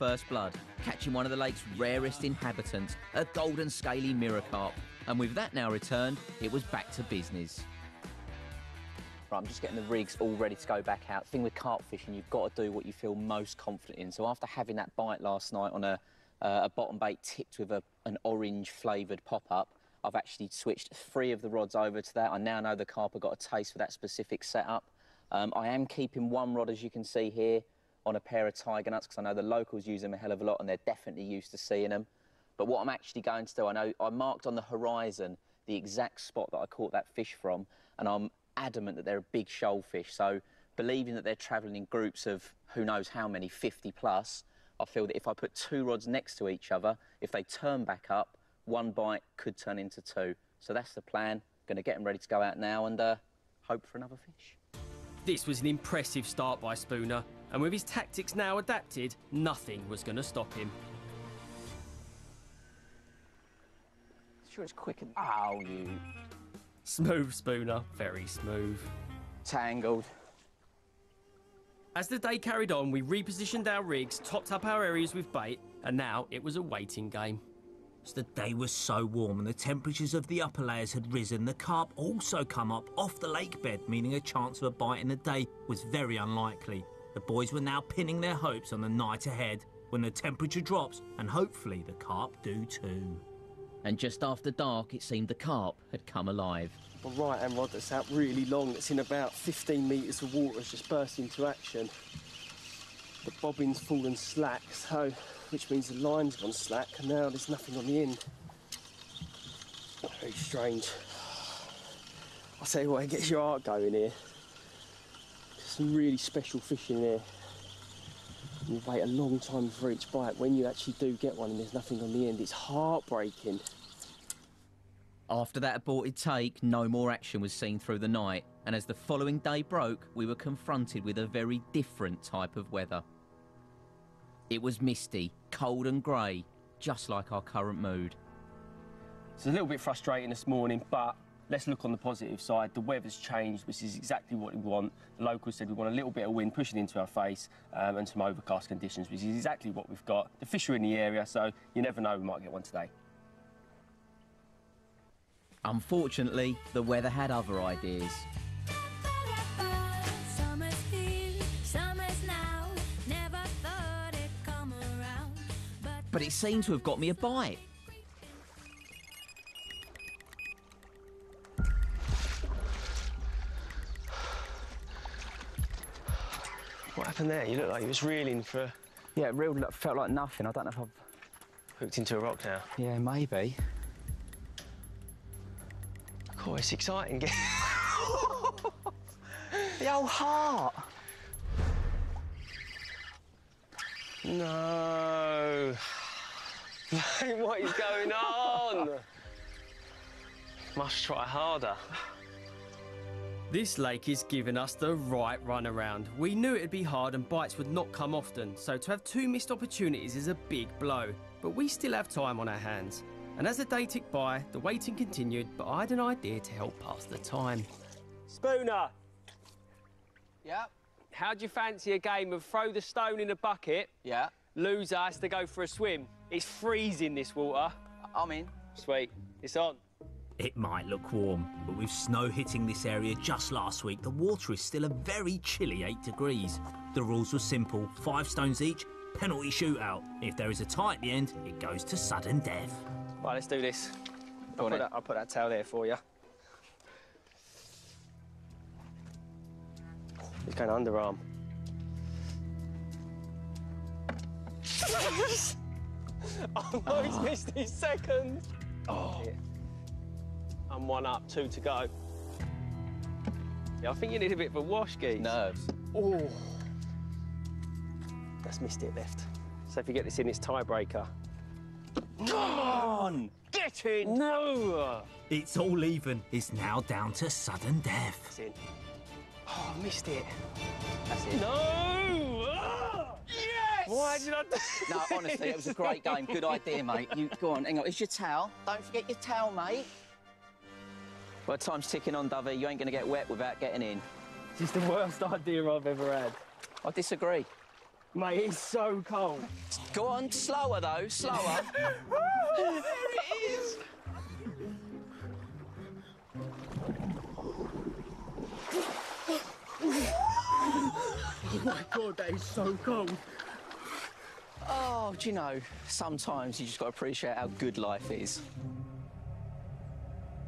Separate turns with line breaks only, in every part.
first blood, catching one of the lake's rarest inhabitants, a golden scaly mirror carp. And with that now returned, it was back to business. Right, I'm just getting the rigs all ready to go back out. The thing with carp fishing, you've got to do what you feel most confident in. So after having that bite last night on a bottom bait tipped with an orange flavoured pop-up, I've actually switched 3 of the rods over to that. I now know the carp have got a taste for that specific setup. I am keeping 1 rod, as you can see here, on a pair of tiger nuts, because I know the locals use them a hell of a lot and they're definitely used to seeing them. But what I'm actually going to do, I know I marked on the horizon the exact spot that I caught that fish from, and I'm adamant that they're a big shoal fish. So believing that they're travelling in groups of who knows how many, 50 plus, I feel that if I put 2 rods next to each other, if they turn back up, 1 bite could turn into 2. So that's the plan. Going to get them ready to go out now and hope for another fish.
This was an impressive start by Spooner, and with his tactics now adapted, nothing was going to stop him.
Sure it's quicker than... Oh, you...
Smooth, Spooner, very smooth.
Tangled.
As the day carried on, we repositioned our rigs, topped up our areas with bait, and now it was a waiting game.
As the day was so warm and the temperatures of the upper layers had risen, the carp also come up off the lake bed, meaning a chance of a bite in the day was very unlikely. The boys were now pinning their hopes on the night ahead, when the temperature drops, and hopefully the carp do too.
And just after dark, it seemed the carp had come alive.
My right-hand rod that's out really long, that's in about 15 metres of water, has just burst into action. The bobbin's fallen slack, so which means the line's gone slack, and now there's nothing on the end. Very strange. I'll tell you what, it gets your heart going here. Some really special fish in there. You wait a long time for each bite. When you actually do get one and there's nothing on the end, it's heartbreaking.
After that aborted take, no more action was seen through the night, and as the following day broke, we were confronted with a very different type of weather. It was misty, cold and grey, just like our current mood.
It's a little bit frustrating this morning, but let's look on the positive side. The weather's changed, which is exactly what we want. The locals said we want a little bit of wind pushing into our face and some overcast conditions, which is exactly what we've got. The fish are in the area, so you never know, we might get one today.
Unfortunately, the weather had other ideas. But it seemed to have got me a bite.
What happened there? You look like you was reeling for...
Yeah, it reeled, felt like nothing. I don't know if I've...
Hooked into a rock now.
Yeah, maybe.
Oh, it's exciting.
The old heart.
No. Mate, what is going on? Must try harder.
This lake is giving us the right runaround. We knew it'd be hard and bites would not come often, so to have 2 missed opportunities is a big blow. But we still have time on our hands. And as the day ticked by, the waiting continued, but I had an idea to help pass the time.
Spooner.
Yeah.
How do you fancy a game of throw the stone in a bucket?
Yeah.
Loser has to go for a swim. It's freezing, this water.
I'm in.
Sweet. It's on.
It might look warm, but with snow hitting this area just last week, the water is still a very chilly 8 degrees. The rules were simple, 5 stones each, penalty shootout. If there is a tie at the end, it goes to sudden death.
Right, let's do this. I'll put that towel there for you. He's going underarm. Oh no, he's missed his second. Oh. Yeah. I'm 1 up, 2 to go. Yeah, I think you need a bit of a wash, Geese.
Nerves.
Oh. That's missed it left. So if you get this in, it's tiebreaker. Come on! Get in! No!
It's all even. It's now down to sudden death.
It's in. Oh, I missed it.
That's it.
No! Ah! Yes! Why did I do
No, honestly, it was a great game. Good idea, mate. You go on, hang on. It's your towel. Don't forget your towel, mate. Well, time's ticking on, Dovey. You ain't going to get wet without getting in.
This is the worst idea I've ever had.
I disagree.
Mate, it's so cold.
Go on, slower though, slower.
There it is! Oh my God, that is so cold.
Oh, do you know, sometimes you just got to appreciate how good life is.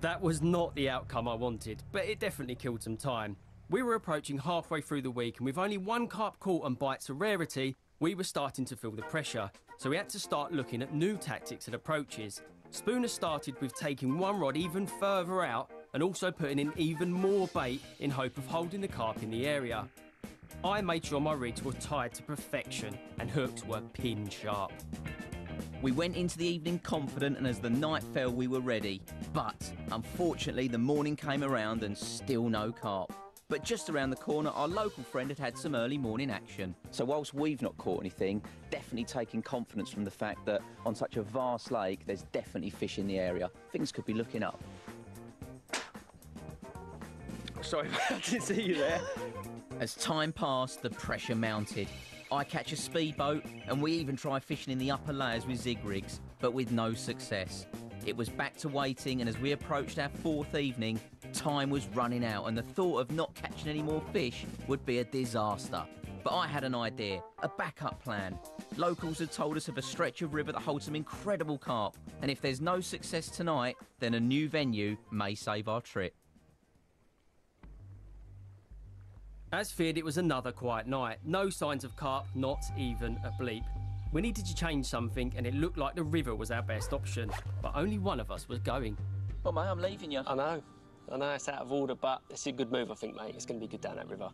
That was not the outcome I wanted, but it definitely killed some time. We were approaching halfway through the week, and with only one carp caught and bites a rarity, we were starting to feel the pressure. So we had to start looking at new tactics and approaches. Spooner started with taking one rod even further out and also putting in even more bait in hope of holding the carp in the area. I made sure my rigs were tied to perfection and hooks were pin sharp.
We went into the evening confident, and as the night fell, we were ready. But unfortunately, the morning came around and still no carp. But just around the corner, our local friend had some early morning action. So whilst we've not caught anything, definitely taking confidence from the fact that on such a vast lake, there's definitely fish in the area. Things could be looking up.
Sorry, I didn't see you there.
As time passed, the pressure mounted. I catch a speedboat, and we even try fishing in the upper layers with zig rigs, but with no success. It was back to waiting, and as we approached our fourth evening, time was running out, and the thought of not catching any more fish would be a disaster. But I had an idea, a backup plan. Locals had told us of a stretch of river that holds some incredible carp, and if there's no success tonight, then a new venue may save our trip.
As feared, it was another quiet night. No signs of carp, not even a bleep. We needed to change something, and it looked like the river was our best option. But only one of us was going.
Well, mate, I'm leaving you.
I know it's out of order, but it's a good move, I think, mate. It's going to be good down that river.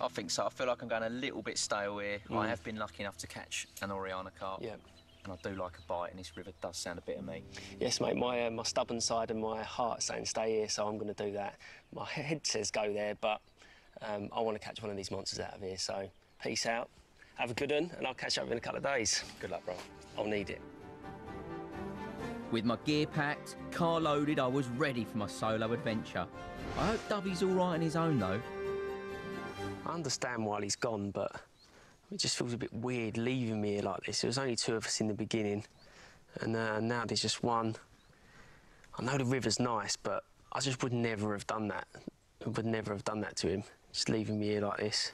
I think so. I feel like I'm going a little bit stale here. I have been lucky enough to catch an Oriana carp.
Yeah.
And I do like a bite, and this river does sound a bit of me.
Yes, mate. My stubborn side and my heart's saying stay here, so I'm going to do that. My head says go there, but I want to catch one of these monsters out of here, so peace out. Have a good one, and I'll catch up in a couple of days. Good luck, bro. I'll need it.
With my gear packed, car loaded, I was ready for my solo adventure. I hope Dubby's all right on his own, though.
I understand why he's gone, but it just feels a bit weird leaving me here like this. There was only two of us in the beginning, and now there's just one. I know the river's nice, but I just would never have done that. I would never have done that to him, just leaving me here like this.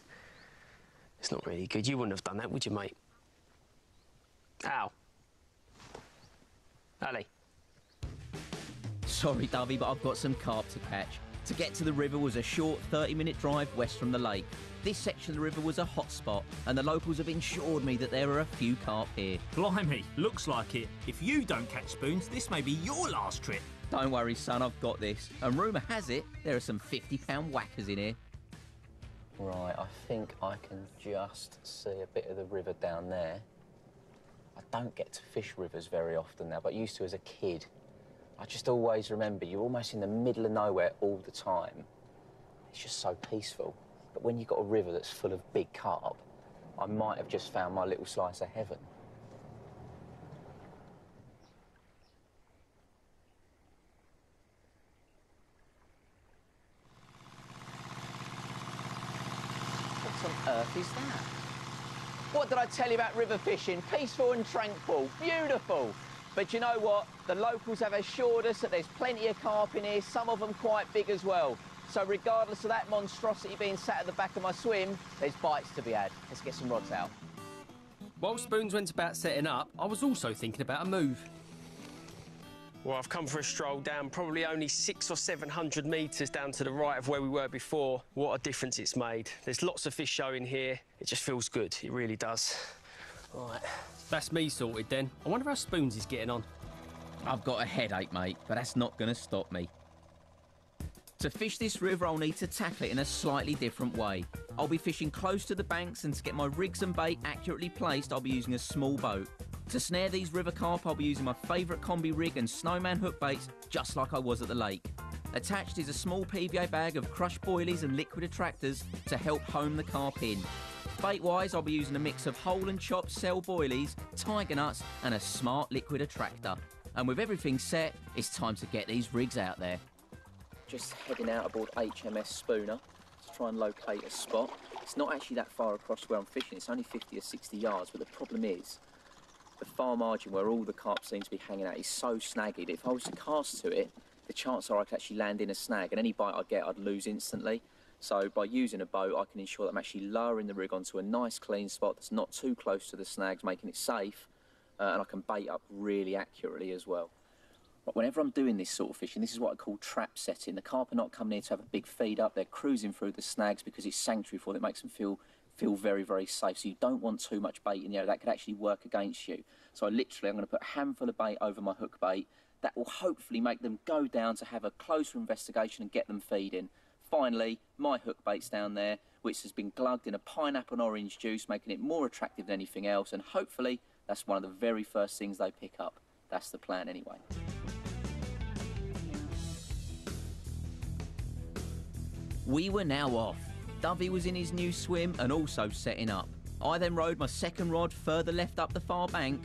It's not really good. You wouldn't have done that, would you, mate? Ow. Ali.
Sorry, Dubby, but I've got some carp to catch. To get to the river was a short 30-minute drive west from the lake. This section of the river was a hot spot, and the locals have assured me that there are a few carp here.
Blimey, looks like it. If you don't catch spoons, this may be your last trip.
Don't worry, son, I've got this. And rumour has it, there are some 50-pound whackers in here. Right, I think I can just see a bit of the river down there. I don't get to fish rivers very often now, but I used to as a kid. I just always remember you're almost in the middle of nowhere all the time. It's just so peaceful. But when you've got a river that's full of big carp, I might have just found my little slice of heaven. What on earth is that? What did I tell you about river fishing? Peaceful and tranquil, beautiful. But you know what? The locals have assured us that there's plenty of carp in here, some of them quite big as well. So regardless of that monstrosity being sat at the back of my swim, there's bites to be had. Let's get some rods out.
While Spoons went about setting up, I was also thinking about a move.
Well, I've come for a stroll down probably only 600 or 700 metres down to the right of where we were before. What a difference it's made. There's lots of fish showing here. It just feels good. It really does. Right.
That's me sorted then. I wonder how Spoons is getting on.
I've got a headache, mate, but that's not going to stop me. To fish this river, I'll need to tackle it in a slightly different way. I'll be fishing close to the banks, and to get my rigs and bait accurately placed, I'll be using a small boat. To snare these river carp, I'll be using my favourite combi rig and snowman hook baits, just like I was at the lake. Attached is a small PVA bag of crushed boilies and liquid attractors to help home the carp in. Bait-wise, I'll be using a mix of whole and chopped cell boilies, tiger nuts and a smart liquid attractor. And with everything set, it's time to get these rigs out there. Just heading out aboard HMS Spooner. to try and locate a spot. It's not actually that far across where I'm fishing, it's only 50 or 60 yards, but the problem is, the far margin where all the carp seem to be hanging out is so snaggy that if I was to cast to it, the chances are I could actually land in a snag, and any bite I get I'd lose instantly. So by using a boat, I can ensure that I'm actually lowering the rig onto a nice clean spot that's not too close to the snags, making it safe, and I can bait up really accurately as well. But whenever I'm doing this sort of fishing, this is what I call trap setting. The carp are not coming here to have a big feed up, they're cruising through the snags because it's sanctuary for them. It makes them feel very, very safe. So you don't want too much bait in the area. That could actually work against you. So I'm going to put a handful of bait over my hook bait. That will hopefully make them go down to have a closer investigation and get them feeding. Finally, my hook bait's down there, which has been glugged in a pineapple and orange juice, making it more attractive than anything else. And hopefully, that's one of the very first things they pick up. That's the plan anyway. We were now off. Dovey was in his new swim and also setting up. I then rode my second rod further left up the far bank,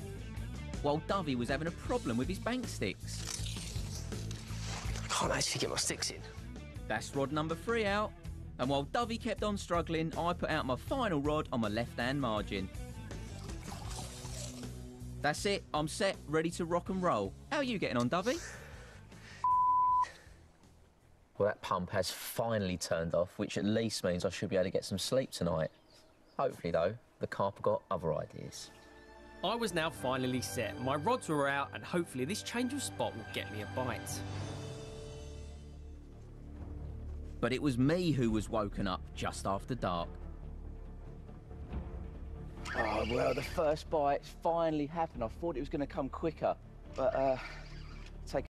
while Dovey was having a problem with his bank sticks.
I can't actually get my sticks in.
That's rod number 3 out. And while Dovey kept on struggling, I put out my final rod on my left-hand margin. That's it, I'm set, ready to rock and roll. How are you getting on, Dovey? Well, that pump has finally turned off, which at least means I should be able to get some sleep tonight. Hopefully, though, the carp have got other ideas.
I was now finally set. My rods were out, and hopefully this change of spot will get me a bite.
But it was me who was woken up just after dark. Oh, well, the first bite finally happened. I thought it was going to come quicker, but